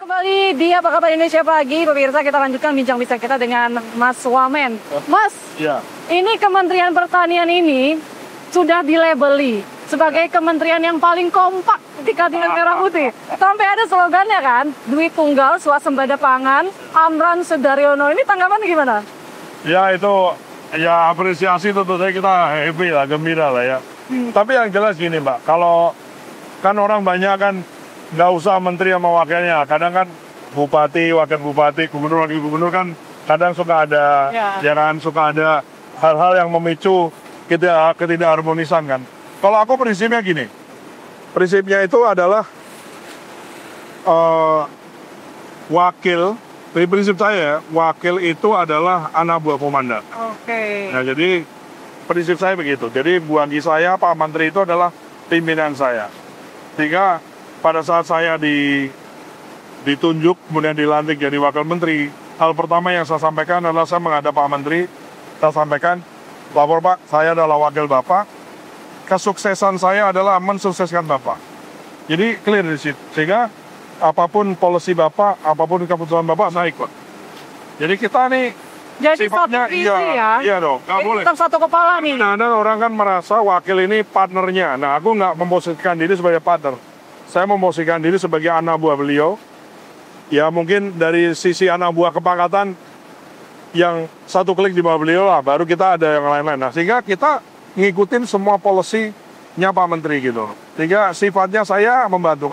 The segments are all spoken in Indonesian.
Kembali di Apa Kabar Indonesia Pagi, pemirsa, kita lanjutkan bincang-bincang kita dengan Mas Wamen. Mas, ya. Ini Kementerian Pertanian ini sudah dilabeli sebagai kementerian yang paling kompak di Kabinet Merah Putih. Sampai ada slogannya kan, Dwi Tunggal Swasembada Pangan, Amran Sudaryono. Ini tanggapan gimana? Ya itu, ya apresiasi tentu saja kita happy lah, gembira lah ya. Tapi yang jelas gini Mbak, kalau kan orang banyak kan nggak usah menteri sama wakilnya, kadang kan bupati, wakil bupati, gubernur, wakil gubernur kan kadang suka ada, ya kan, suka ada hal-hal yang memicu ketidakharmonisan kan. Kalau aku prinsipnya gini, prinsipnya itu adalah wakil, prinsip saya wakil itu adalah anak buah komandan. Oke. Nah jadi prinsip saya begitu, jadi bagi saya Pak Menteri itu adalah pimpinan saya. Sehingga pada saat saya ditunjuk, kemudian dilantik jadi wakil menteri, hal pertama yang saya sampaikan adalah saya menghadap Pak Menteri, saya sampaikan, lapor Pak, saya adalah wakil Bapak, kesuksesan saya adalah mensukseskan Bapak. Jadi clear di situ, sehingga apapun policy Bapak, apapun keputusan Bapak, saya ikut. Jadi kita nih, jadi sifatnya, satu visi ya? Iya dong, nggak boleh. Tetap satu kepala nih. Nah, ada orang kan merasa wakil ini partnernya. Nah, aku nggak memposisikan diri sebagai partner. Saya memposisikan diri sebagai anak buah beliau. Ya mungkin dari sisi anak buah kepangkatan yang satu klik di bawah beliau lah, baru kita ada yang lain-lain. Nah, sehingga kita ngikutin semua polisi-nya Pak Menteri gitu. Sehingga sifatnya saya membantu.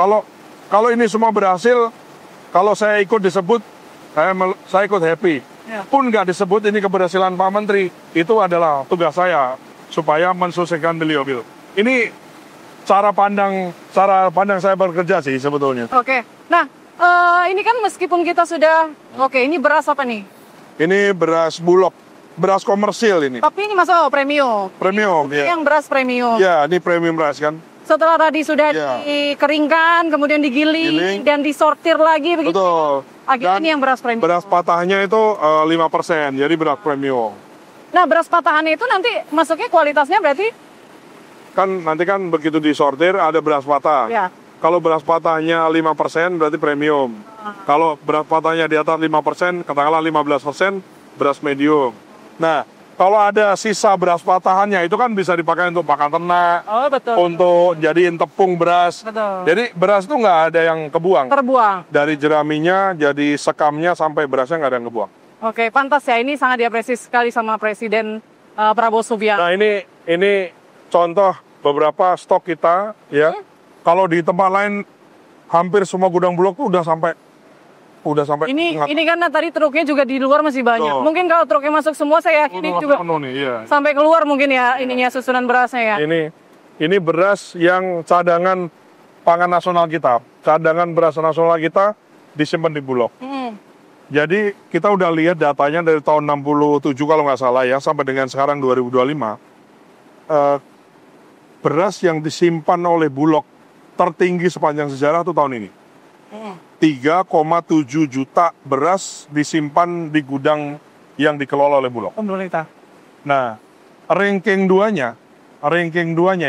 Kalau ini semua berhasil, kalau saya ikut disebut, saya ikut happy. Ya. Pun nggak disebut ini keberhasilan Pak Menteri, itu adalah tugas saya supaya mensukseskan beliau. Ini cara pandang saya bekerja sih sebetulnya. Oke. Nah, ini kan meskipun kita sudah, ini beras apa nih? Ini beras bulog, beras komersil ini. Tapi ini masuk premium. Premium, ini ya. Yang beras premium. Ya, ini premium beras kan. Setelah tadi sudah dikeringkan, kemudian digiling, dan disortir lagi begitu. Betul. Akhirnya ini yang beras premium. Beras patahnya itu 5%, jadi beras premium. Nah, beras patahannya itu nanti masuknya kualitasnya berarti? Nanti kan begitu disortir ada beras patah. Ya. Kalau beras patahnya 5% berarti premium. Kalau beras patahnya di atas 5%, katakanlah 15%, beras medium. Nah, kalau ada sisa beras patahannya itu kan bisa dipakai untuk pakan ternak, betul. untuk jadiin tepung beras. Betul. Jadi beras itu nggak ada yang kebuang. Terbuang. Dari jeraminya, jadi sekamnya sampai berasnya nggak ada yang kebuang. Oke, pantas ya. Ini sangat diapresiasi sekali sama Presiden Prabowo Subianto. Nah ini contoh beberapa stok kita ya. Kalau di tempat lain hampir semua gudang bulog tuh udah sampai ini kan tadi truknya juga di luar masih banyak. Mungkin kalau truknya masuk semua saya yakin ini juga sampai keluar mungkin ya ininya susunan berasnya ya. Ini beras yang cadangan pangan nasional kita. Cadangan beras nasional kita disimpan di Bulog. Jadi kita udah lihat datanya dari tahun 67 kalau nggak salah ya sampai dengan sekarang 2025. Beras yang disimpan oleh Bulog tertinggi sepanjang sejarah itu tahun ini. 3,7 juta beras disimpan di gudang yang dikelola oleh Bulog. Nah, ranking 2-nya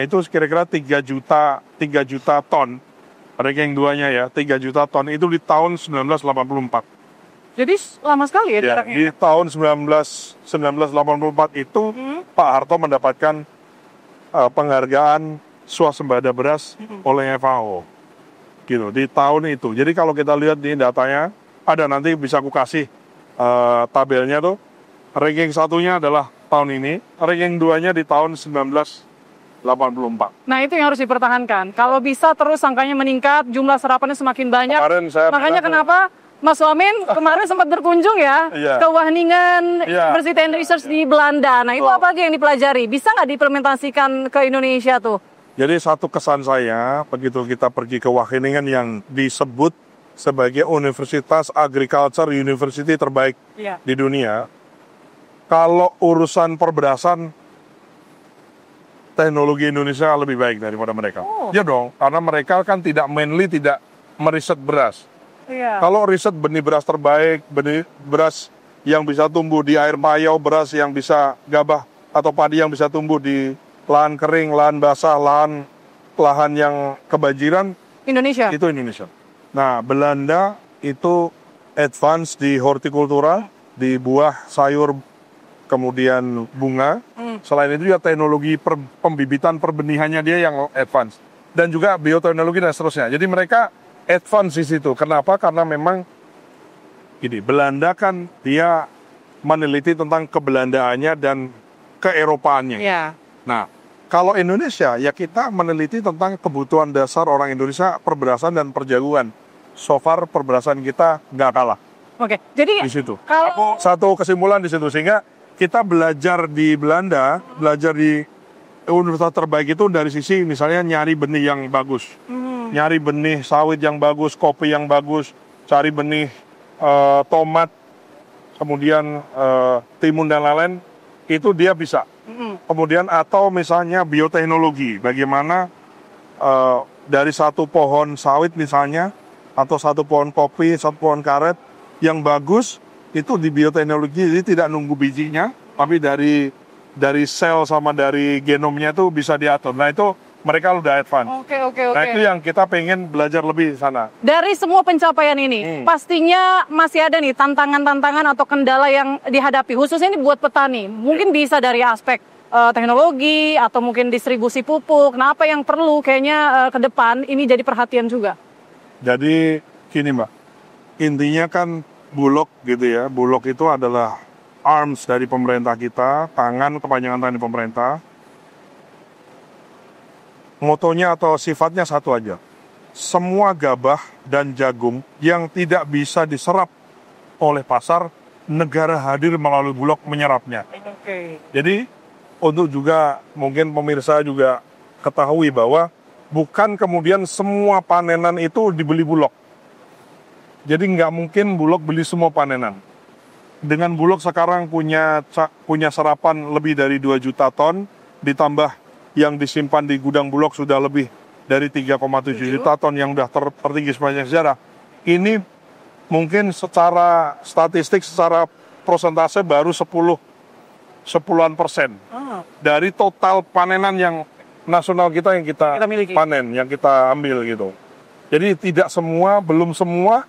itu kira-kira 3 juta ton. Ranking 2-nya ya, 3 juta ton itu di tahun 1984. Jadi lama sekali ya jaraknya. Di tahun 1984 itu Pak Harto mendapatkan penghargaan swasembada beras oleh FAO. Gitu, di tahun itu. Jadi kalau kita lihat di datanya, ada nanti bisa aku kasih tabelnya tuh. Ranking 1-nya adalah tahun ini, ranking 2-nya di tahun 1984. Nah itu yang harus dipertahankan. Kalau bisa terus angkanya meningkat, jumlah serapannya semakin banyak. Makanya kenapa Mas Wamen kemarin sempat berkunjung ya ke Wageningen University and Research di Belanda. Nah itu apa aja yang dipelajari? Bisa nggak diimplementasikan ke Indonesia tuh? Jadi satu kesan saya, begitu kita pergi ke Wageningen yang disebut sebagai Universitas Agriculture University terbaik di dunia, kalau urusan perberasan, teknologi Indonesia lebih baik daripada mereka. Ya dong, karena mereka kan tidak meriset beras. Kalau riset benih beras terbaik, benih beras yang bisa tumbuh di air payau, beras yang bisa gabah atau padi yang bisa tumbuh di lahan kering, lahan basah, lahan yang kebanjiran, Indonesia. Itu Indonesia. Nah, Belanda itu advance di hortikultura, di buah, sayur, kemudian bunga. Selain itu juga teknologi pembibitan perbenihannya dia yang advance. Dan juga bioteknologi dan seterusnya. Jadi mereka advance di situ. Kenapa? Karena memang gini, Belanda kan dia meneliti tentang kebelandaannya dan keeropaannya. Yeah. Nah, kalau Indonesia, ya kita meneliti tentang kebutuhan dasar orang Indonesia, perberasan dan perjaguan. So far, perberasan kita nggak kalah. Oke, jadi di situ. Kalau satu kesimpulan di situ, sehingga kita belajar di Belanda, belajar di universitas terbaik itu dari sisi misalnya nyari benih yang bagus, nyari benih sawit yang bagus, kopi yang bagus, cari benih tomat, kemudian timun dan lain-lain, itu dia bisa. Kemudian atau misalnya bioteknologi, bagaimana dari satu pohon sawit misalnya, atau satu pohon kopi, satu pohon karet yang bagus, itu di bioteknologi, jadi tidak nunggu bijinya, tapi dari sel sama dari genomnya itu bisa diatur. Nah itu mereka udah advance. Oke. Nah itu yang kita pengen belajar lebih di sana. Dari semua pencapaian ini, pastinya masih ada nih tantangan-tantangan atau kendala yang dihadapi, khususnya ini buat petani. Mungkin bisa dari aspek teknologi atau mungkin distribusi pupuk. Nah apa yang perlu kayaknya ke depan ini jadi perhatian juga? Jadi gini Mbak, intinya kan Bulog gitu ya. Bulog itu adalah arms dari pemerintah kita, tangan kepanjangan tangan pemerintah. Motonya atau sifatnya satu aja. Semua gabah dan jagung yang tidak bisa diserap oleh pasar, negara hadir melalui Bulog menyerapnya. Jadi untuk juga mungkin pemirsa juga ketahui bahwa bukan kemudian semua panenan itu dibeli Bulog. Jadi nggak mungkin Bulog beli semua panenan. Dengan Bulog sekarang punya serapan lebih dari 2 juta ton, ditambah yang disimpan di gudang Bulog sudah lebih dari 3,7 juta ton yang sudah tertinggi sepanjang sejarah. Ini mungkin secara statistik, secara persentase baru 10-an persen dari total panenan yang nasional kita yang kita panen, yang kita ambil gitu. Jadi tidak semua, belum semua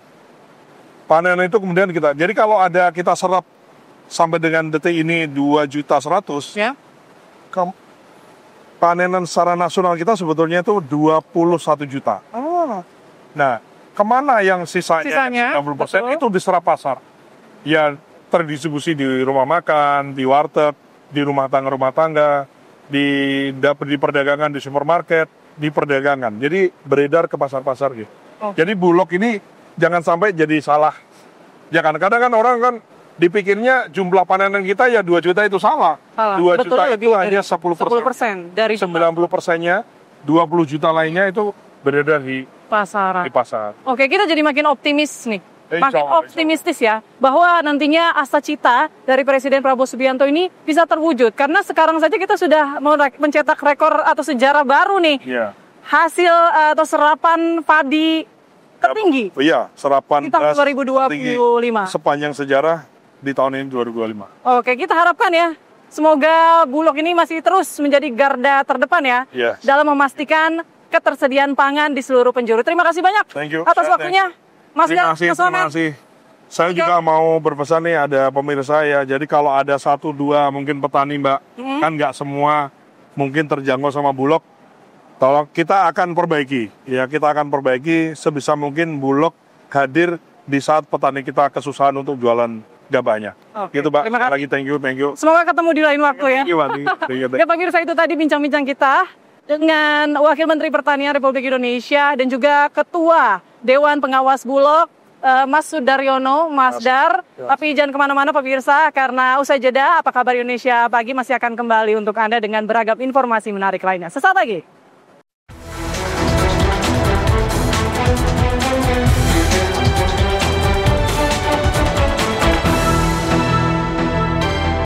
panenan itu kemudian kita. Jadi kalau ada kita serap sampai dengan detik ini 2.100.000, ya. Panenan secara nasional kita sebetulnya itu 21 juta. Nah, kemana yang sisanya 90% itu diserap pasar. Ya terdistribusi di rumah makan, di warteg, di rumah tangga, di perdagangan, di supermarket, di perdagangan. Jadi beredar ke pasar-pasar gitu. Jadi Bulog ini jangan sampai jadi salah. Ya kan, kadang kan orang kan dipikirnya jumlah panenan kita ya 2 juta itu salah. 2 Betul, juta itu hanya 10%. Dari 90%-nya, 20 juta lainnya itu beredar di pasaran. Di pasar. Oke, kita jadi makin optimis nih. Makin optimistis ya, bahwa nantinya asa cita dari Presiden Prabowo Subianto ini bisa terwujud. Karena sekarang saja kita sudah mencetak rekor atau sejarah baru nih. Iya. Hasil atau serapan padi tertinggi. Iya, serapan di tahun 2025. Sepanjang sejarah di tahun ini 2025. Oke, kita harapkan ya, semoga Bulog ini masih terus menjadi garda terdepan ya, dalam memastikan ketersediaan pangan di seluruh penjuru. Terima kasih banyak atas waktunya. Mas terima kasih. Saya juga mau berpesan nih, ada pemirsa ya. Jadi kalau ada 1-2 mungkin petani Mbak, kan nggak semua mungkin terjangkau sama Bulog. Tolong kita akan perbaiki. Ya kita akan perbaiki sebisa mungkin Bulog hadir di saat petani kita kesusahan untuk jualan gabahnya. Gitu Mbak. Terima kasih. Thank you. Semoga ketemu di lain waktu ya. Ya pemirsa, itu tadi bincang-bincang kita dengan Wakil Menteri Pertanian Republik Indonesia dan juga Ketua Dewan Pengawas Bulog, Mas Sudaryono, Mas Dar. Tapi jangan kemana-mana pemirsa, karena usai jeda Apa Kabar Indonesia Pagi masih akan kembali untuk Anda dengan beragam informasi menarik lainnya. Sesaat lagi.